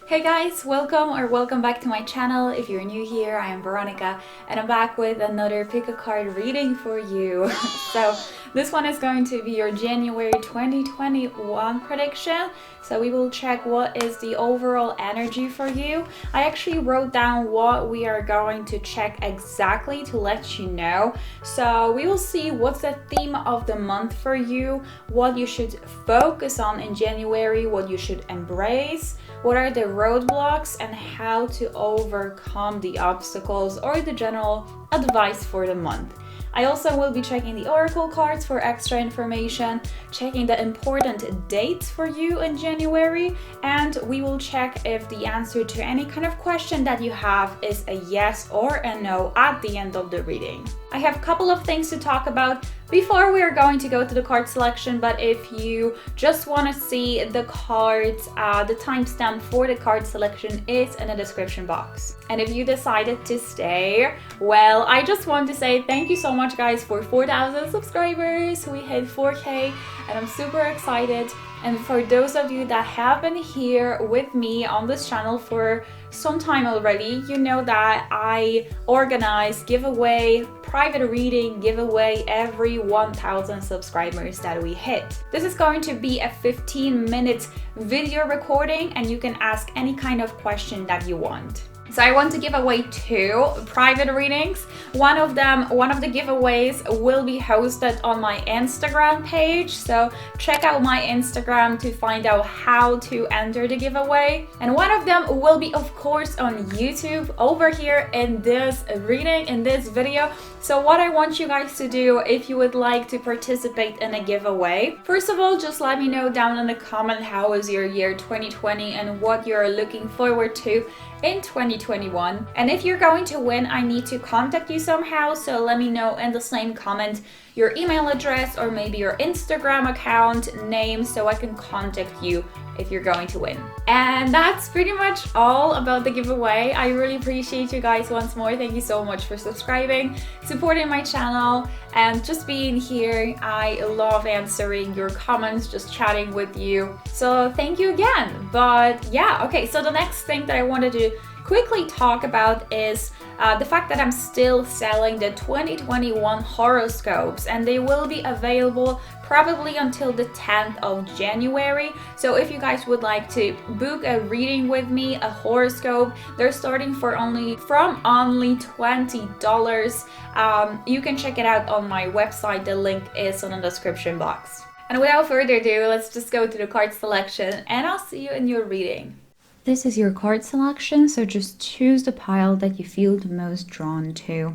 Hey guys, welcome back to my channel. If you're new here, I am Veronica and I'm back with another pick a card reading for you. So this one is going to be your January 2021 prediction. So we will check what is the overall energy for you. I actually wrote down what we are going to check exactly to let you know. So we will see what's the theme of the month for you, what you should focus on in January, what you should embrace, what are the roadblocks, and how to overcome the obstacles, or the general advice for the month. I also will be checking the oracle cards for extra information, checking the important dates for you in January, and we will check if the answer to any kind of question that you have is a yes or a no at the end of the reading. I have a couple of things to talk about before we are going to go to the card selection, but if you just want to see the cards, the timestamp for the card selection is in the description box. And if you decided to stay, well, I just want to say thank you so much guys for 4,000 subscribers. We hit 4K and I'm super excited. And for those of you that have been here with me on this channel for some time already, you know that I organize giveaway, private reading giveaway every 1,000 subscribers that we hit. This is going to be a 15-minute video recording and you can ask any kind of question that you want. So I want to give away 2 private readings. One of the giveaways will be hosted on my Instagram page. So check out my Instagram to find out how to enter the giveaway. And one of them will be, of course, on YouTube over here in this reading, in this video. So what I want you guys to do, if you would like to participate in a giveaway, first of all, just let me know down in the comment how was your year 2020 and what you're looking forward to in 2021. And if you're going to win, I need to contact you somehow, so let me know in the same comment your email address or maybe your Instagram account name so I can contact you if you're going to win. And that's pretty much all about the giveaway. I really appreciate you guys once more. Thank you so much for subscribing, supporting my channel, and just being here. I love answering your comments, just chatting with you. So thank you again. But yeah, okay, so the next thing that I wanted to quickly talk about is the fact that I'm still selling the 2021 horoscopes, and they will be available probably until the 10th of January. So if you guys would like to book a reading with me, a horoscope, they're starting from only $20. You can check it out on my website. The link is on the description box. And without further ado, let's just go to the card selection and I'll see you in your reading. This is your card selection, so just choose the pile that you feel the most drawn to.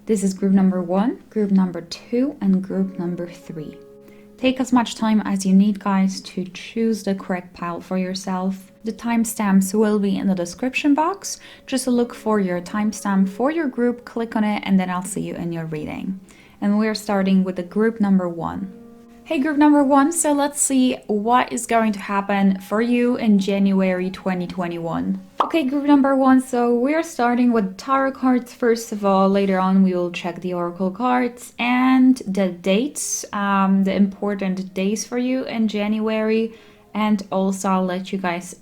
This is group number 1, group number 2, and group number 3. Take as much time as you need, guys, to choose the correct pile for yourself. The timestamps will be in the description box. Just look for your timestamp for your group, click on it, and then I'll see you in your reading. And we're starting with the group number 1. Hey group number 1, so let's see what is going to happen for you in January 2021. Okay, group number 1, so we're starting with tarot cards first of all. Later on we will check the oracle cards and the dates, the important days for you in January, and also I'll let you guys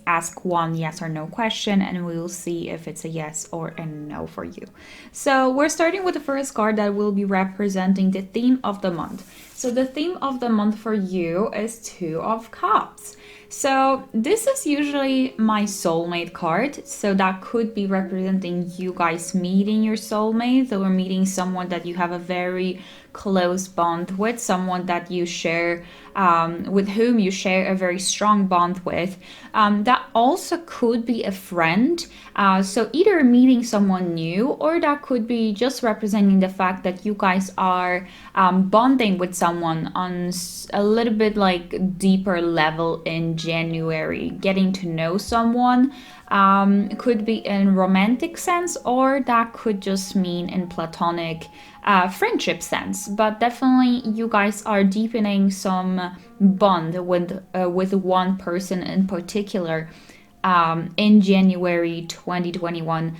ask one yes or no question and we will see if it's a yes or a no for you. So we're starting with the first card that will be representing the theme of the month. So the theme of the month for you is 2 of Cups. So this is usually my soulmate card. So that could be representing you guys meeting your soulmate or meeting someone that you have a very close bond with, someone that you share, with whom you share a very strong bond with. That also could be a friend. So either meeting someone new, or that could be just representing the fact that you guys are bonding with someone on a little bit like deeper level in January, getting to know someone. Could be in romantic sense, or that could just mean in platonic friendship sense. But definitely you guys are deepening some bond with one person in particular in January 2021.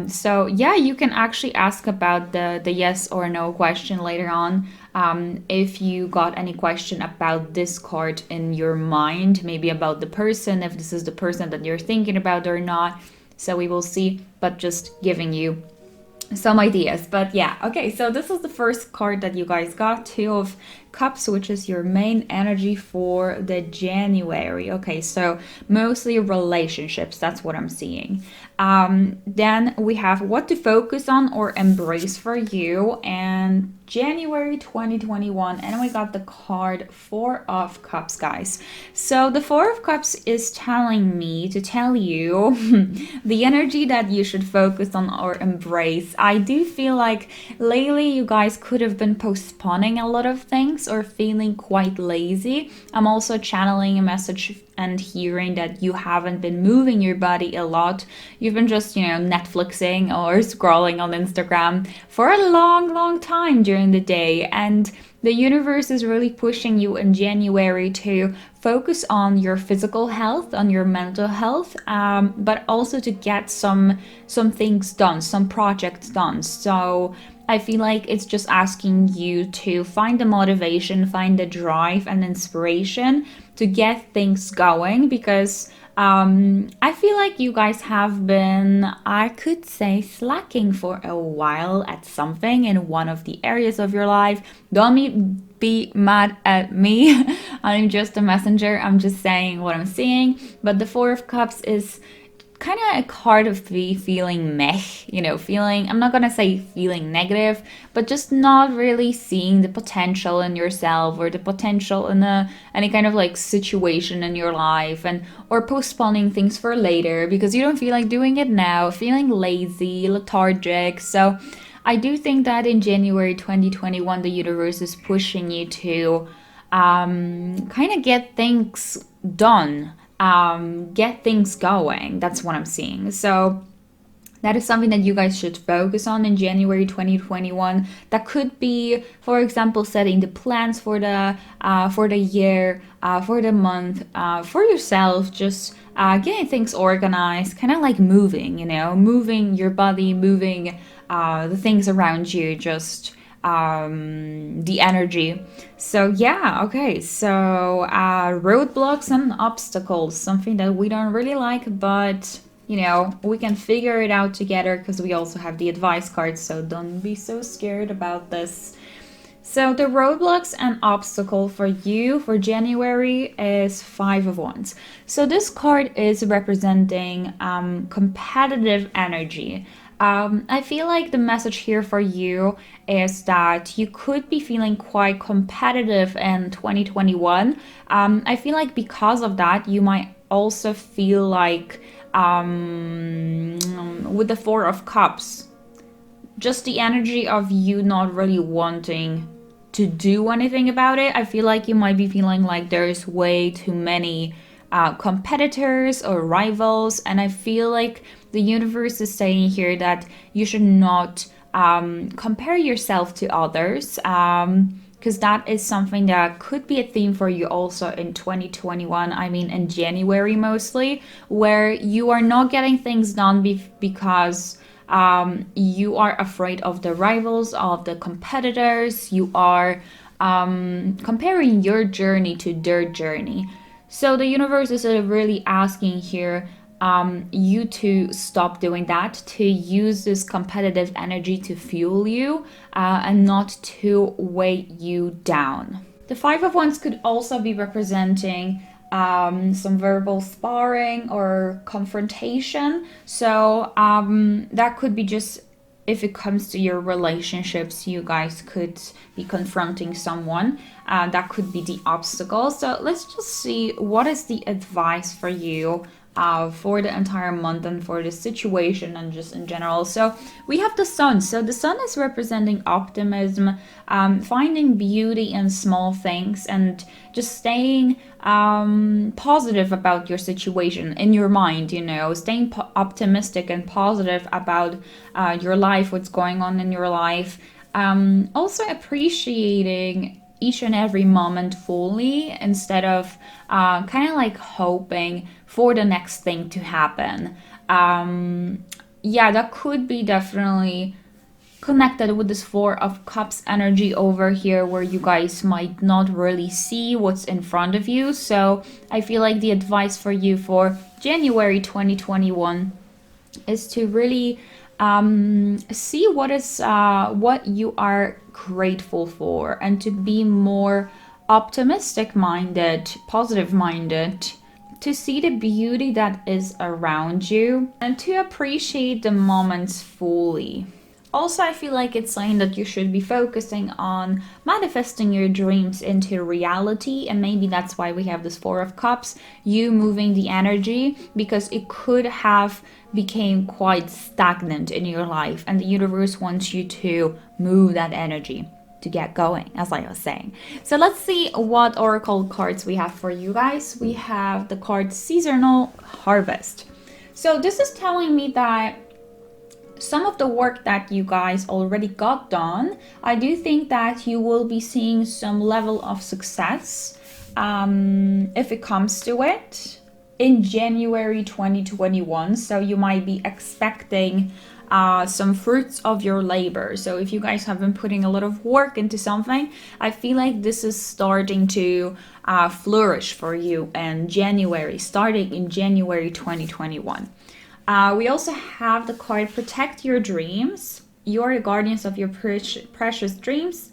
So yeah, you can actually ask about the yes or no question later on. If you got any question about this card in your mind, maybe about the person, if this is the person that you're thinking about or not. So we will see, but just giving you some ideas. But yeah, okay, so this is the first card that you guys got, Two of Cups, which is your main energy for the January. Okay, so mostly relationships, that's what I'm seeing. Then we have what to focus on or embrace for you and January 2021, and we got the card Four of Cups, guys. So the Four of Cups is telling me to tell you the energy that you should focus on or embrace. I do feel like lately you guys could have been postponing a lot of things or feeling quite lazy. I'm also channeling a message and hearing that you haven't been moving your body a lot. You've been just, Netflixing or scrolling on Instagram for a long time during the day. And the universe is really pushing you in January to focus on your physical health, on your mental health, but also to get some things done, some projects done. So I feel like it's just asking you to find the motivation, find the drive and inspiration to get things going, because I feel like you guys have been, I could say, slacking for a while at something in one of the areas of your life. Don't be mad at me. I'm just a messenger. I'm just saying what I'm seeing. But the Four of Cups is kind of a card of me feeling meh, feeling, I'm not gonna say feeling negative, but just not really seeing the potential in yourself or the potential in any kind of like situation in your life, and or postponing things for later because you don't feel like doing it now, feeling lazy, lethargic. So I do think that in January 2021 the universe is pushing you to kind of get things done, get things going. That's what I'm seeing. So that is something that you guys should focus on in January 2021. That could be, for example, setting the plans for the year, for the month, for yourself, just getting things organized, kind of like moving, moving your body, moving the things around you, just the energy. So yeah, okay, so roadblocks and obstacles, something that we don't really like, but we can figure it out together because we also have the advice card, so don't be so scared about this. So the roadblocks and obstacle for you for January is Five of Wands. So this card is representing competitive energy. I feel like the message here for you is that you could be feeling quite competitive in 2021. I feel like because of that, you might also feel like with the Four of Cups, just the energy of you not really wanting to do anything about it. I feel like you might be feeling like there's way too many competitors or rivals, and I feel like the universe is saying here that you should not compare yourself to others, because that is something that could be a theme for you also in 2021. I mean, in January mostly, where you are not getting things done because you are afraid of the rivals, of the competitors. You are comparing your journey to their journey. So the universe is really asking here you to stop doing that, to use this competitive energy to fuel you and not to weigh you down. The Five of Wands could also be representing some verbal sparring or confrontation. So that could be just, if it comes to your relationships, you guys could be confronting someone. That could be the obstacle. So let's just see what is the advice for you for the entire month and for the situation and just in general. So we have the Sun. So the Sun is representing optimism, finding beauty in small things, and just staying positive about your situation in your mind, staying optimistic and positive about your life, what's going on in your life. Also appreciating each and every moment fully, instead of kind of like hoping for the next thing to happen. Yeah, that could be definitely connected with this Four of Cups energy over here, where you guys might not really see what's in front of you. So I feel like the advice for you for January 2021 is to really see what you are grateful for, and to be more optimistic minded, positive minded, to see the beauty that is around you, and to appreciate the moments fully. Also, I feel like it's saying that you should be focusing on manifesting your dreams into reality, and maybe that's why we have this Four of Cups, you moving the energy, because it could have became quite stagnant in your life, and the universe wants you to move that energy to get going, as I was saying. So let's see what oracle cards we have for you guys. We have the card Seasonal Harvest. So this is telling me that some of the work that you guys already got done, I do think that you will be seeing some level of success, if it comes to it, in January 2021. So you might be expecting some fruits of your labor. So if you guys have been putting a lot of work into something, I feel like this is starting to flourish for you in January, starting in January 2021. We also have the card Protect Your Dreams. You are the guardians of your precious dreams,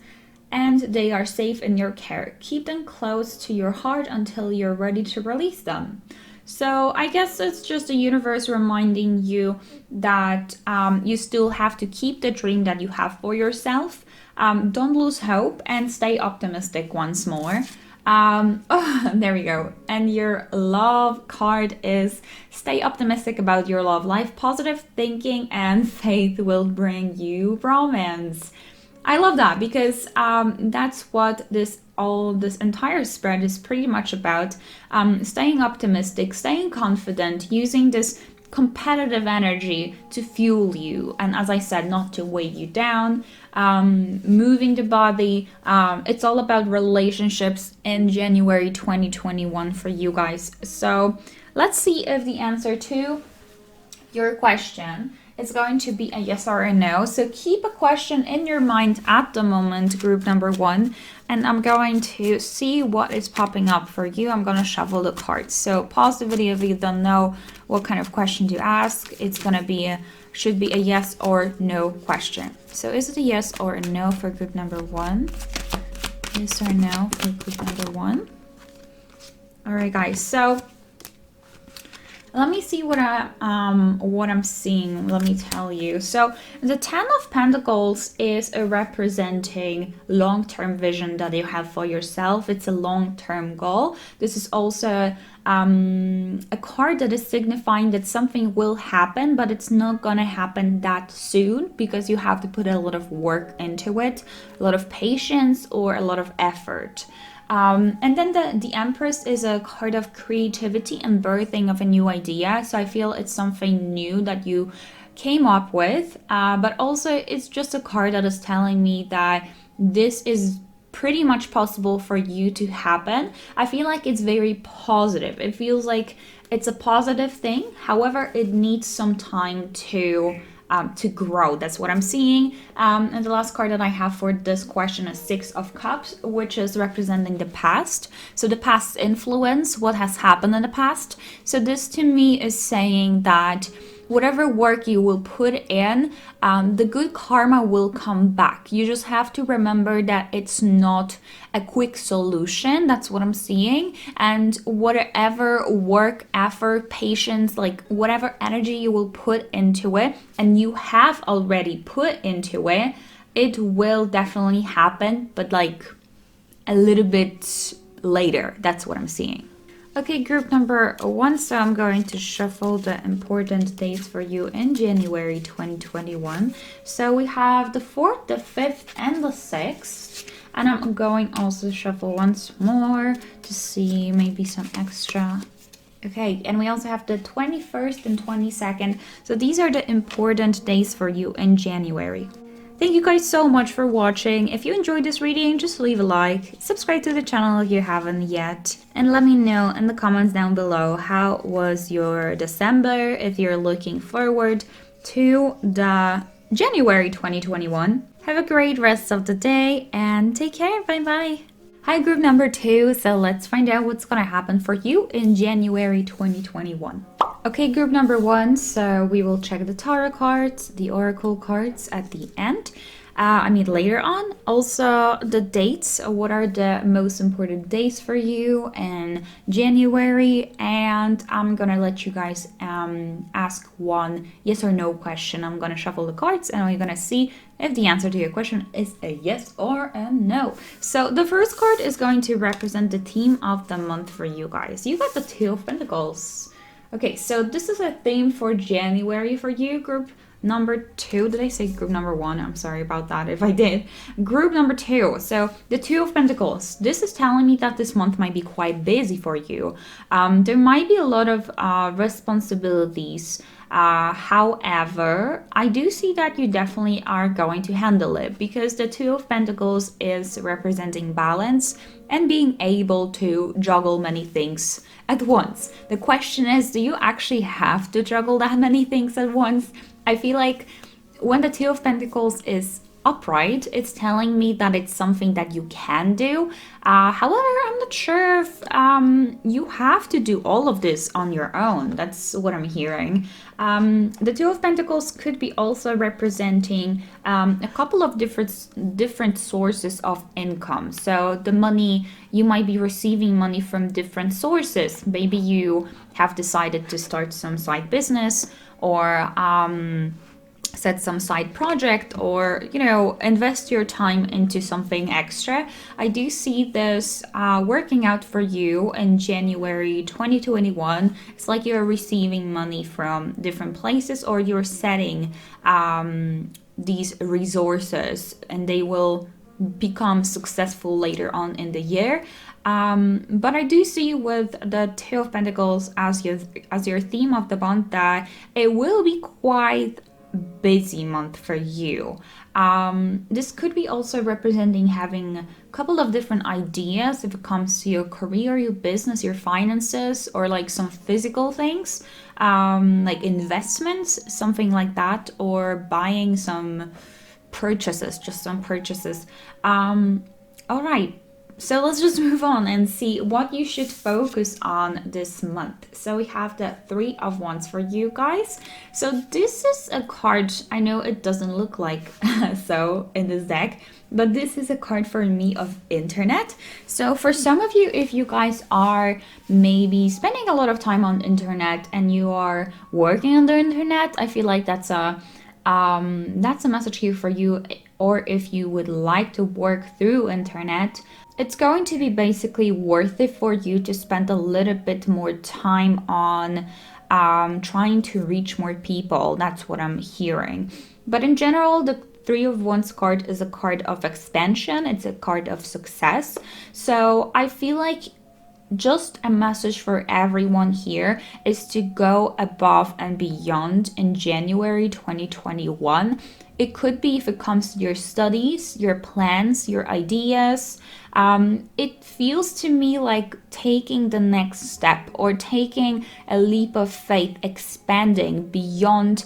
and they are safe in your care. Keep them close to your heart until you're ready to release them. So I guess it's just the universe reminding you that you still have to keep the dream that you have for yourself. Don't lose hope and stay optimistic once more. Oh, there we go. And your love card is stay optimistic about your love life. Positive thinking and faith will bring you romance. I love that, because that's what this entire spread is pretty much about. Staying optimistic, staying confident, using this competitive energy to fuel you, and as I said, not to weigh you down, moving the body. It's all about relationships in January 2021 for you guys. So let's see if the answer to your question is going to be a yes or a no. So keep a question in your mind at the moment, group number 1, and I'm going to see what is popping up for you. I'm going to shuffle the cards. So pause the video if you don't know what kind of question to ask. It's going to be should be a yes or no question. So is it a yes or a no for group number 1? Yes or no for group number 1? All right, guys. So let me see what I'm seeing. Let me tell you. So the Ten of Pentacles is representing long-term vision that you have for yourself. It's a long-term goal. This is also a card that is signifying that something will happen, but it's not gonna happen that soon, because you have to put a lot of work into it, a lot of patience or a lot of effort. And then the Empress is a card of creativity and birthing of a new idea. So I feel it's something new that you came up with, but also it's just a card that is telling me that this is pretty much possible for you to happen. I feel like it's very positive. It feels like it's a positive thing. However, it needs some time to grow. That's what I'm seeing. And the last card that I have for this question is Six of Cups, which is representing the past. So the past influence, what has happened in the past. So this to me is saying that whatever work you will put in, the good karma will come back. You just have to remember that it's not a quick solution. That's what I'm seeing. And whatever work, effort, patience, like whatever energy you will put into it, and you have already put into it, it will definitely happen, but like a little bit later. That's what I'm seeing. Okay, group number 1, so I'm going to shuffle the important dates for you in January 2021. So we have the 4th, the 5th, and the 6th. And I'm going also to shuffle once more to see maybe some extra. Okay, and we also have the 21st and 22nd. So these are the important days for you in January. Thank you guys so much for watching. If you enjoyed this reading, just leave a like, subscribe to the channel if you haven't yet, and let me know in the comments down below how was your December, if you're looking forward to the January 2021. Have a great rest of the day and take care. Bye bye. Hi, group number 2. So let's find out what's gonna happen for you in January 2021. Okay, group number 1. So we will check the tarot cards, the oracle cards at the end. Later on. Also, the dates. What are the most important days for you in January? And I'm gonna let you guys ask one yes or no question. I'm gonna shuffle the cards and we're gonna see if the answer to your question is a yes or a no. So the first card is going to represent the theme of the month for you guys. You got the Two of Pentacles. Okay, so this is a theme for January for you, group number 2. Did I say group number 1? I'm sorry about that if I did. Group number 2. So the Two of Pentacles. This is telling me that this month might be quite busy for you. There might be a lot of responsibilities. However, I do see that you definitely are going to handle it because the Two of Pentacles is representing balance and being able to juggle many things at once. The question is, do you actually have to juggle that many things at once? I feel like when the Two of Pentacles is upright, it's telling me that it's something that you can do. However, I'm not sure if you have to do all of this on your own. That's what I'm hearing. The Two of Pentacles could be also representing a couple of different sources of income. So the money, you might be receiving money from different sources. Maybe you have decided to start some side business or set some side project, or invest your time into something extra. I do see this working out for you in January 2021. It's like you're receiving money from different places, or you're setting these resources and they will become successful later on in the year. But I do see with the Two of Pentacles as your theme of the month that it will be quite busy month for you. This could be also representing having a couple of different ideas if it comes to your career, your business, your finances, or like some physical things, like investments, something like that, or buying some purchases, just some purchases. All right. So let's just move on and see what you should focus on this month. So we have the Three of Wands for you guys. So this is a card, I know it doesn't look like so in this deck, but this is a card for me of internet. So for some of you, if you guys are maybe spending a lot of time on internet and you are working on the internet, I feel like that's a message here for you. Or if you would like to work through internet, it's going to be basically worth it for you to spend a little bit more time on trying to reach more people. That's what I'm hearing. But in general, the Three of Wands card is a card of expansion. It's a card of success. So I feel like just a message for everyone here is to go above and beyond in January 2021. It could be if it comes to your studies, your plans, your ideas. It feels to me like taking the next step or taking a leap of faith, expanding beyond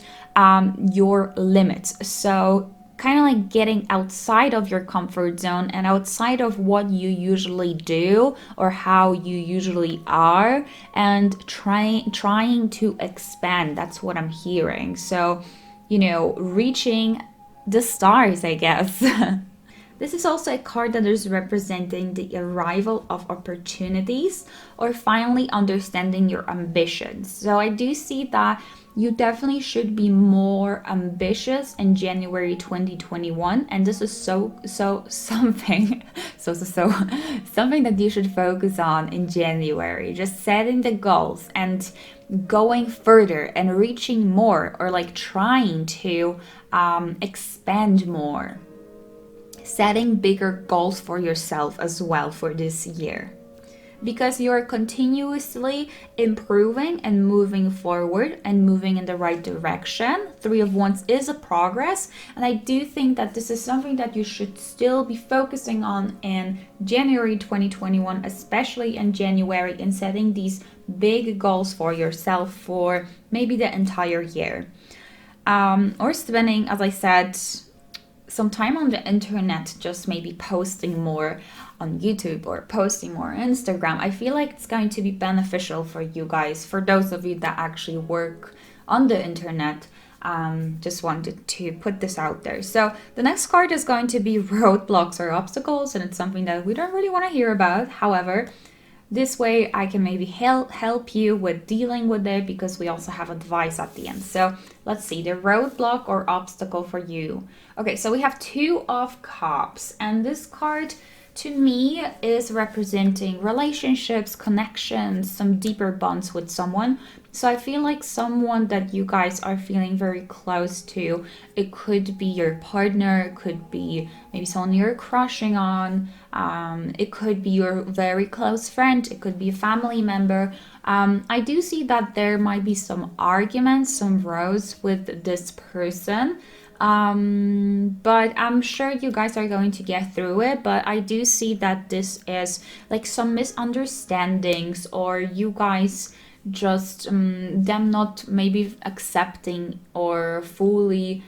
your limits. So kind of like getting outside of your comfort zone and outside of what you usually do or how you usually are, and trying to expand. That's what I'm hearing. So reaching the stars, I guess. This is also a card that is representing the arrival of opportunities or finally understanding your ambitions. So I do see that you definitely should be more ambitious in January 2021, and this is something that you should focus on in January. Just setting the goals and going further and reaching more, or like trying to expand more. Setting bigger goals for yourself as well for this year, because you're continuously improving and moving forward and moving in the right direction. Three of Wands is a progress, and I do think that this is something that you should still be focusing on in January 2021, especially in January, in setting these big goals for yourself for maybe the entire year. or spending, as I said, some time on the internet, just maybe posting more on YouTube or posting more on Instagram. I feel like it's going to be beneficial for you guys, for those of you that actually work on the internet. Just wanted to put this out there. So the next card is going to be roadblocks or obstacles, and it's something that we don't really want to hear about. However, this way I can maybe help you with dealing with it, because we also have advice at the end. So let's see, the roadblock or obstacle for you. Okay, so we have 2 of Cups, and this card to me is representing relationships, connections, some deeper bonds with someone. So I feel like someone that you guys are feeling very close to. It could be your partner, it could be maybe someone you're crushing on, it could be your very close friend, it could be a family member. I do see that there might be some arguments, some rows with this person. But I'm sure you guys are going to get through it. But I do see that this is like some misunderstandings, or you guys just them not maybe accepting or fully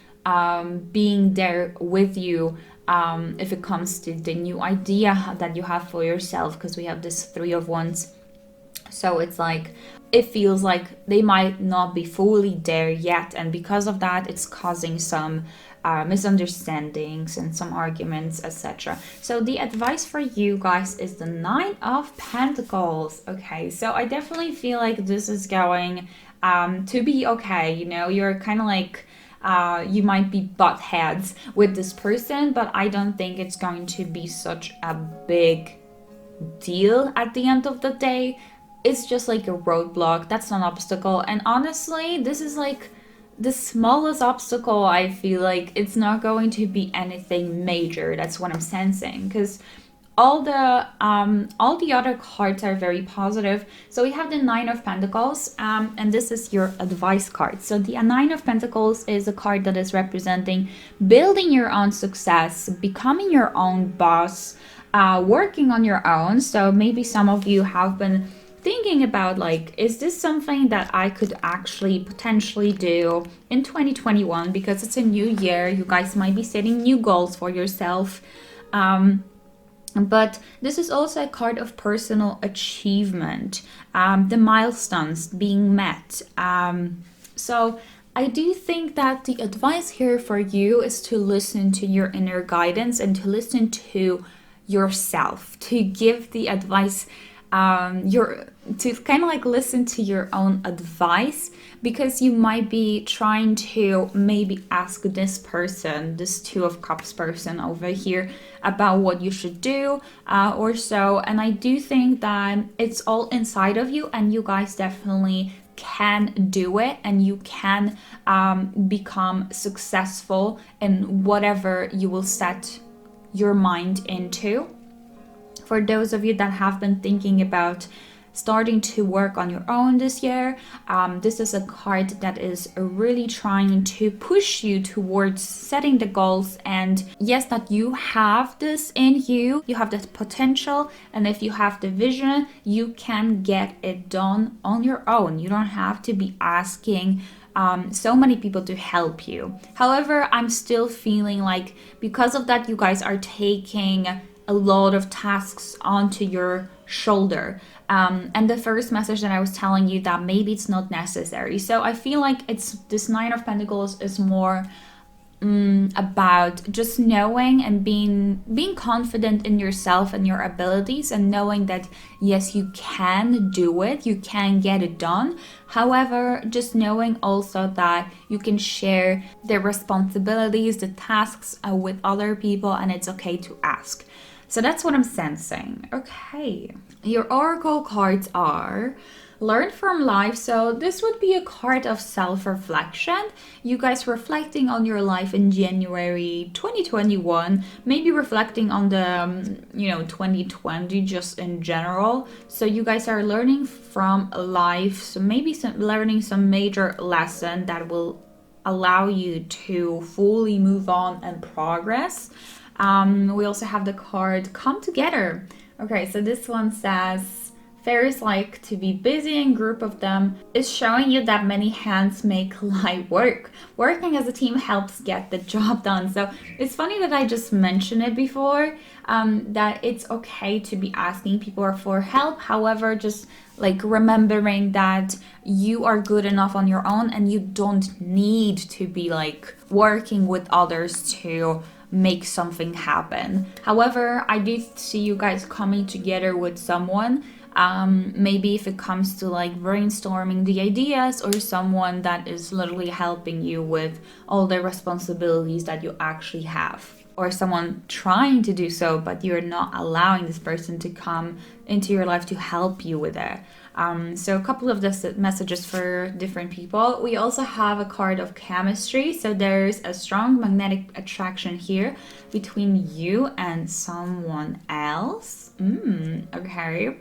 being there with you if it comes to the new idea that you have for yourself, because we have this 3 of Wands. So it's like, it feels like they might not be fully there yet, and because of that it's causing some misunderstandings and some arguments, etc. So the advice for you guys is the 9 of Pentacles. Okay, so I definitely feel like this is going to be okay. You know, you're kind of like you might be butt heads with this person, but I don't think it's going to be such a big deal at the end of the day. It's just like a roadblock. That's an obstacle. And honestly, this is like the smallest obstacle. I feel like it's not going to be anything major. That's what I'm sensing, because all the other cards are very positive. So we have the 9 of Pentacles, and this is your advice card. So the 9 of Pentacles is a card that is representing building your own success, becoming your own boss, working on your own. So maybe some of you have been thinking about, like, is this something that I could actually potentially do in 2021, because it's a new year. You guys might be setting new goals for yourself, but this is also a card of personal achievement, the milestones being met. So I do think that the advice here for you is to listen to your inner guidance and to listen to yourself, to give the advice, to kind of like listen to your own advice, because you might be trying to maybe ask this person, this 2 of Cups person over here, about what you should do or so. And I do think that it's all inside of you, and you guys definitely can do it, and you can become successful in whatever you will set your mind into. For those of you that have been thinking about starting to work on your own this year, this is a card that is really trying to push you towards setting the goals. And yes, that you have this in you, you have that potential, and if you have the vision, you can get it done on your own. You don't have to be asking so many people to help you. However, I'm still feeling like because of that, you guys are taking a lot of tasks onto your shoulder. And the first message that I was telling you, that maybe it's not necessary. So I feel like it's this 9 of Pentacles is more about just knowing and being confident in yourself and your abilities, and knowing that yes, you can do it, you can get it done. However, just knowing also that you can share the responsibilities, the tasks with other people, and it's okay to ask. So that's what I'm sensing. Okay, your oracle cards are learn from life. So this would be a card of self-reflection. You guys reflecting on your life in January 2021, maybe reflecting on the 2020 just in general. So you guys are learning from life, so maybe learning some major lesson that will allow you to fully move on and progress. We also have the card Come Together. Okay, so this one says Fairies like to be busy in group of them is showing you that many hands make light work. Working as a team helps get the job done. So it's funny that I just mentioned it before, that it's okay to be asking people for help. However, just like remembering that you are good enough on your own and you don't need to be like working with others to make something happen. However, I do see you guys coming together with someone. Maybe if it comes to like brainstorming the ideas, or someone that is literally helping you with all the responsibilities that you actually have, or someone trying to do so but you're not allowing this person to come into your life to help you with it. So a couple of the messages for different people. We also have a card of chemistry, so there's a strong magnetic attraction here between you and someone else. Okay,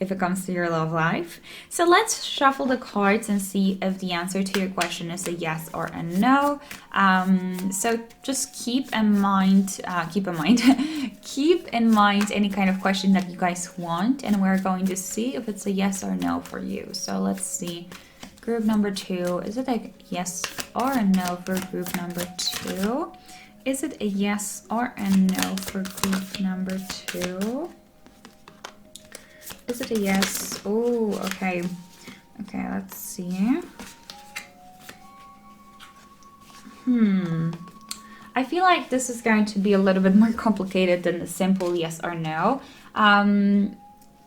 if it comes to your love life. So let's shuffle the cards and see if the answer to your question is a yes or a no. So just keep in mind any kind of question that you guys want, and we're going to see if it's a yes or no for you. So let's see. Group number 2, is it a yes or a no for group number 2? Is it a yes or a no for group number 2? Is it a yes? Oh, okay. Okay, let's see. I feel like this is going to be a little bit more complicated than a simple yes or no.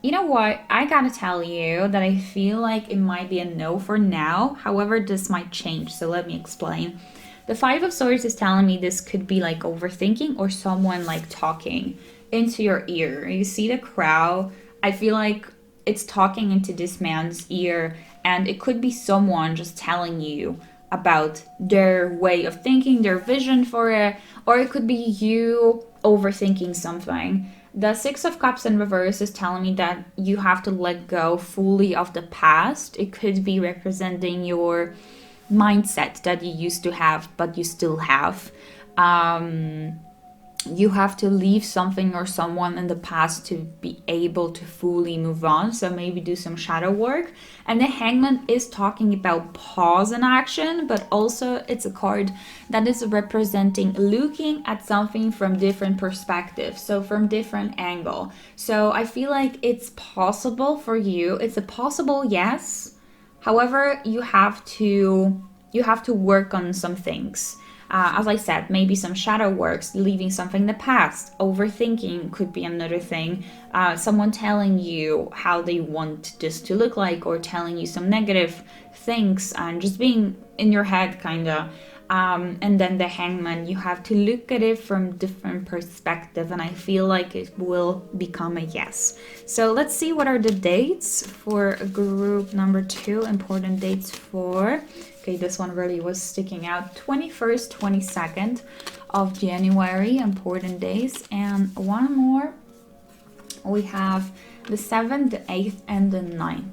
You know what? I gotta tell you that I feel like it might be a no for now. However, this might change, so let me explain. The 5 of Swords is telling me this could be like overthinking, or someone like talking into your ear. You see the crow? I feel like it's talking into this man's ear, and it could be someone just telling you about their way of thinking, their vision for it, or it could be you overthinking something. The 6 of Cups in reverse is telling me that you have to let go fully of the past. It could be representing your mindset that you used to have, but you still have. You have to leave something or someone in the past to be able to fully move on. So maybe do some shadow work. And the Hangman is talking about pause in action, but also it's a card that is representing looking at something from different perspectives, so from different angle. So I feel like it's possible for you. It's a possible yes. However, you have to work on some things. As I said, maybe some shadow works, leaving something in the past. Overthinking could be another thing. Someone telling you how they want this to look like, or telling you some negative things, and just being in your head kind of. And then the Hangman, you have to look at it from different perspective, and I feel like it will become a yes. So let's see what are the dates for group number 2, important dates for... Okay, this one really was sticking out. 21st, 22nd of January, important days. And one more, we have the 7th, the 8th, and the 9th.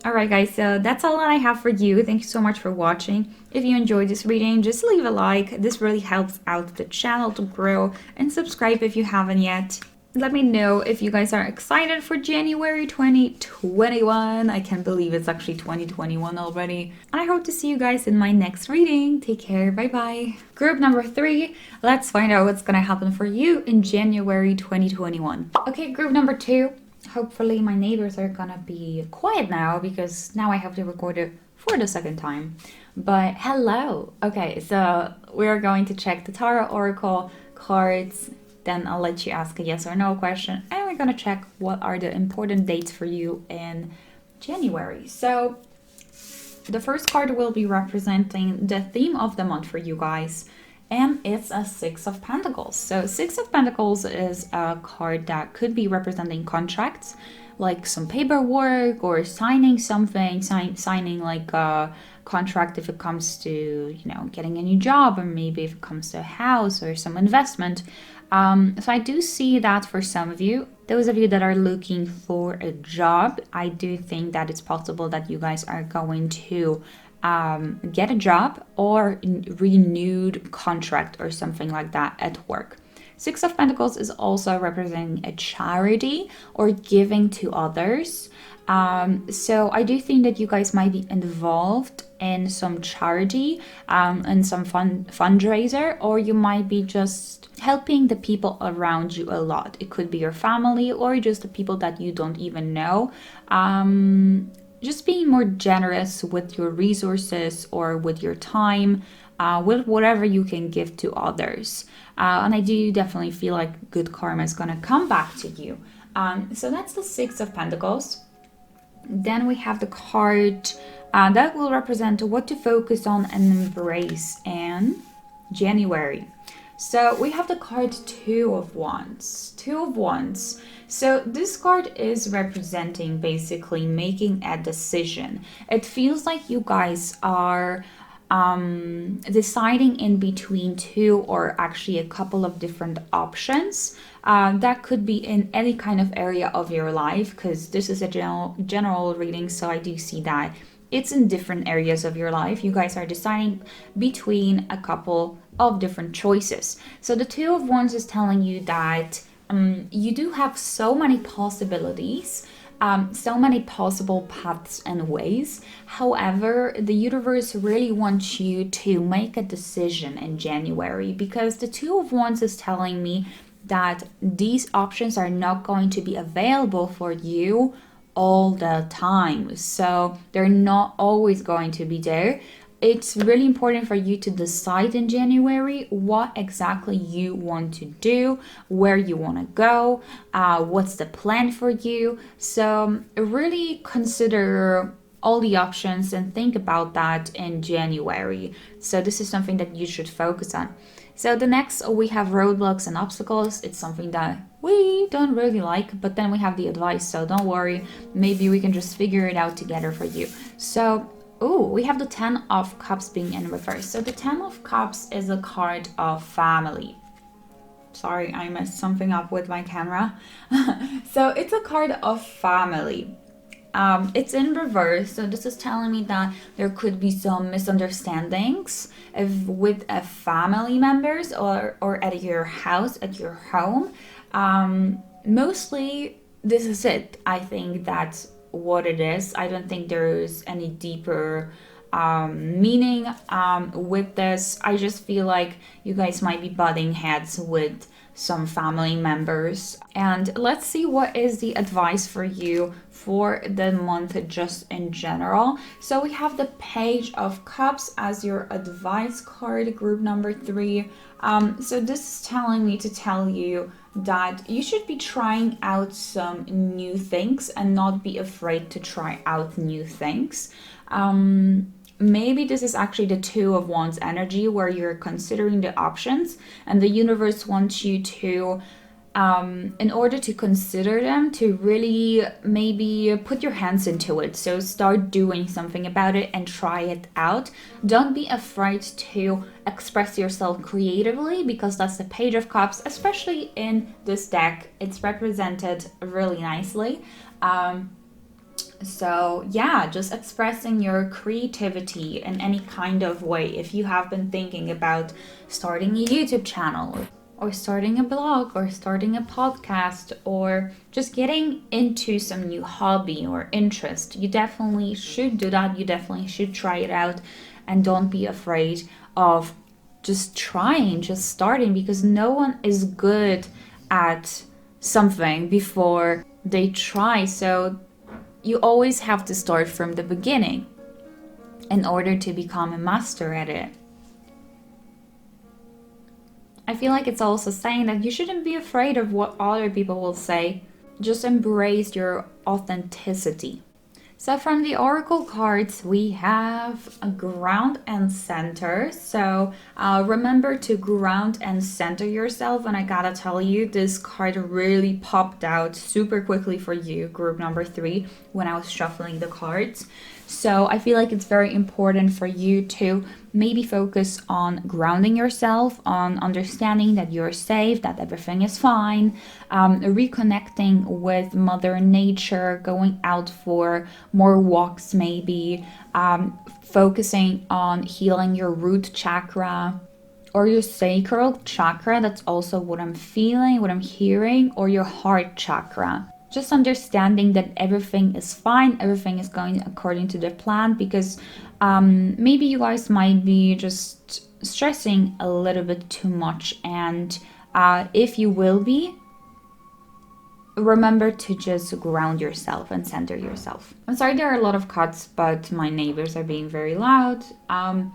Alright guys, so that's all that I have for you. Thank you so much for watching. If you enjoyed this reading, just leave a like. This really helps out the channel to grow. And subscribe if you haven't yet. Let me know if you guys are excited for January 2021. I can't believe it's actually 2021 already. And I hope to see you guys in my next reading. Take care. Bye bye. Group number 3. Let's find out what's gonna happen for you in January 2021. Okay, group number 2. Hopefully my neighbors are gonna be quiet now, because now I have to record it for the second time. But hello. Okay, so we're going to check the Tarot Oracle cards. Then I'll let you ask a yes or no question, and we're gonna check what are the important dates for you in January. So the first card will be representing the theme of the month for you guys, and it's a 6 of Pentacles. So 6 of Pentacles is a card that could be representing contracts, like some paperwork or signing something, signing like a contract if it comes to, you know, getting a new job, or maybe if it comes to a house or some investment. So I do see that for some of you. Those of you that are looking for a job, I do think that it's possible that you guys are going to get a job or renewed contract or something like that at work. Six of Pentacles is also representing a charity or giving to others. So I do think that you guys might be involved in some charity and some fundraiser, or you might be just helping the people around you a lot. It could be your family or just the people that you don't even know. Just being more generous with your resources or with your time, with whatever you can give to others. And I do definitely feel like good karma is going to come back to you. So that's the Six of Pentacles. Then we have the card that will represent what to focus on and embrace in January. So we have the card Two of Wands. Two of Wands. So this card is representing basically making a decision. It feels like you guys are deciding in between two or actually a couple of different options. That could be in any kind of area of your life, because this is a general reading, so I do see that it's in different areas of your life. You guys are deciding between a couple of different choices. So the Two of Wands is telling you that you do have so many possibilities, so many possible paths and ways. However, the universe really wants you to make a decision in January, because the Two of Wands is telling me that these options are not going to be available for you all the time. So they're not always going to be there. It's really important for you to decide in January what exactly you want to do, where you want to go, what's the plan for you. So really consider all the options and think about that in January. So this is something that you should focus on. So the next, we have roadblocks and obstacles. It's something that we don't really like, but then we have the advice, so don't worry. Maybe we can just figure it out together for you. So, we have the Ten of Cups being in reverse. So the Ten of Cups is a card of family. Sorry, I messed something up with my camera. So it's a card of family. It's in reverse, so this is telling me that there could be some misunderstandings with family members or at your house, at your home. Mostly this is it. I think that's what it is. I don't think there's any deeper meaning with this. I just feel like you guys might be butting heads with some family members. And let's see what is the advice for you for the month just in general. So we have the Page of Cups as your advice card, group number 3. So this is telling me to tell you that you should be trying out some new things and not be afraid to try out new things. Maybe this is actually the Two of Wands energy, where you're considering the options and the universe wants you to, in order to consider them, to really maybe put your hands into it. So start doing something about it and try it out. Don't be afraid to express yourself creatively, because that's the Page of Cups, especially in this deck. It's represented really nicely. So yeah, just expressing your creativity in any kind of way. If you have been thinking about starting a YouTube channel or starting a blog or starting a podcast or just getting into some new hobby or interest, you definitely should do that. You definitely should try it out, and don't be afraid of just trying, just starting, because no one is good at something before they try. So you always have to start from the beginning in order to become a master at it. I feel like it's also saying that you shouldn't be afraid of what other people will say. Just embrace your authenticity. So from the Oracle cards, we have a ground and center. So remember to ground and center yourself. And I gotta tell you, this card really popped out super quickly for you, group number 3, when I was shuffling the cards. So I feel like it's very important for you to maybe focus on grounding yourself, on understanding that you're safe, that everything is fine, reconnecting with Mother Nature, going out for more walks maybe, focusing on healing your root chakra, or your sacral chakra. That's also what I'm feeling, what I'm hearing, or your heart chakra. Just understanding that everything is fine, everything is going according to the plan, because maybe you guys might be just stressing a little bit too much, and if you will be, remember to just ground yourself and center yourself. I'm sorry there are a lot of cuts, but my neighbors are being very loud, and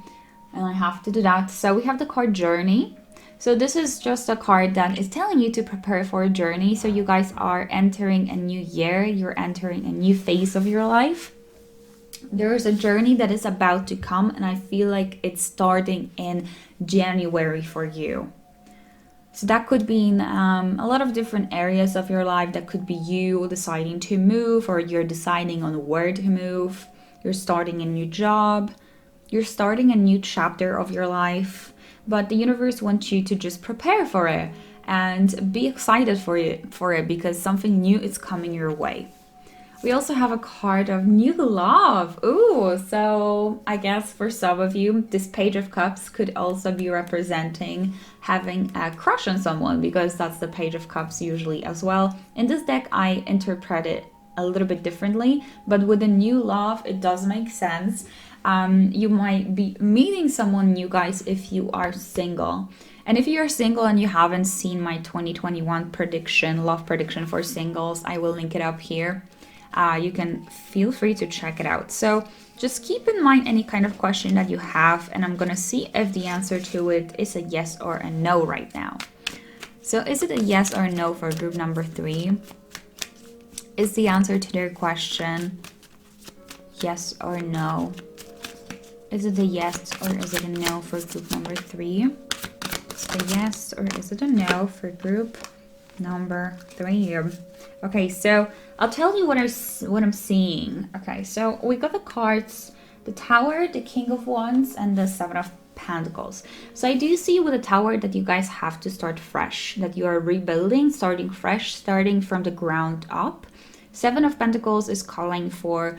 I have to do that. So we have the card Journey. So this is just a card that is telling you to prepare for a journey. So you guys are entering a new year, you're entering a new phase of your life. There is a journey that is about to come, and I feel like it's starting in January for you. So that could be in a lot of different areas of your life. That could be you deciding to move, or you're deciding on where to move. You're starting a new job. You're starting a new chapter of your life. But the universe wants you to just prepare for it and be excited for it because something new is coming your way. We also have a card of new love. Ooh, so I guess for some of you, this Page of Cups could also be representing having a crush on someone, because that's the Page of Cups usually as well. In this deck, I interpret it a little bit differently, but with the new love, it does make sense. You might be meeting someone new, guys, if you are single. And if you're single and you haven't seen my 2021 prediction, love prediction for singles, I will link it up here. You can feel free to check it out. So just keep in mind any kind of question that you have, and I'm gonna see if the answer to it is a yes or a no right now. So is it a yes or a no for group number 3? Is the answer to their question yes or no? Is it a yes or is it a no for group number 3? Is it a yes or is it a no for group number 3? Okay, so I'll tell you what I'm seeing. Okay, so we got the cards, the Tower, the King of Wands, and the Seven of Pentacles. So I do see with the Tower that you guys have to start fresh, that you are rebuilding, starting fresh, starting from the ground up. Seven of Pentacles is calling for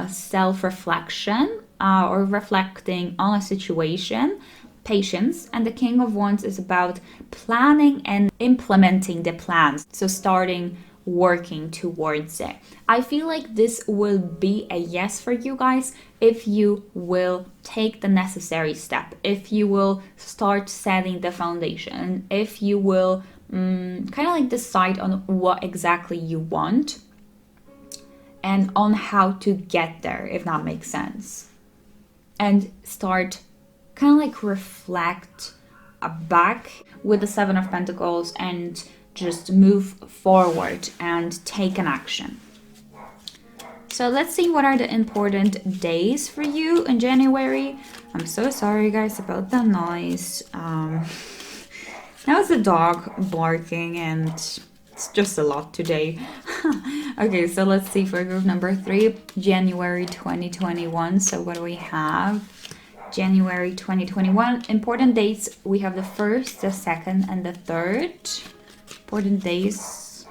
self-reflection or reflecting on a situation, patience, and the King of Wands is about planning and implementing the plans. So starting working towards it. I feel like this will be a yes for you guys if you will take the necessary step, if you will start setting the foundation, if you will kind of like decide on what exactly you want and on how to get there, if that makes sense, and start kind of like reflect back with the Seven of Pentacles and just move forward and take an action. So let's see what are the important days for you in January. I'm so sorry guys about that noise. Now it's the dog barking and it's just a lot today. Okay, so let's see for group number 3, January 2021. So what do we have? January 2021. Important dates, we have the 1st, the 2nd, and the 3rd. Important days.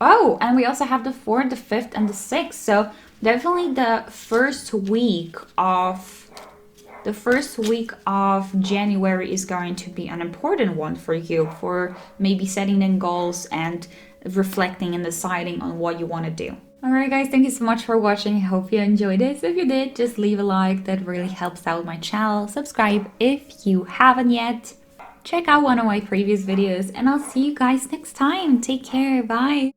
Oh, and we also have the 4th, the 5th, and the 6th. So definitely the first week of January is going to be an important one for you, for maybe setting in goals and reflecting and deciding on what you want to do. Alright guys, thank you so much for watching. I hope you enjoyed it. So if you did, just leave a like. That really helps out my channel. Subscribe if you haven't yet. Check out one of my previous videos and I'll see you guys next time. Take care. Bye.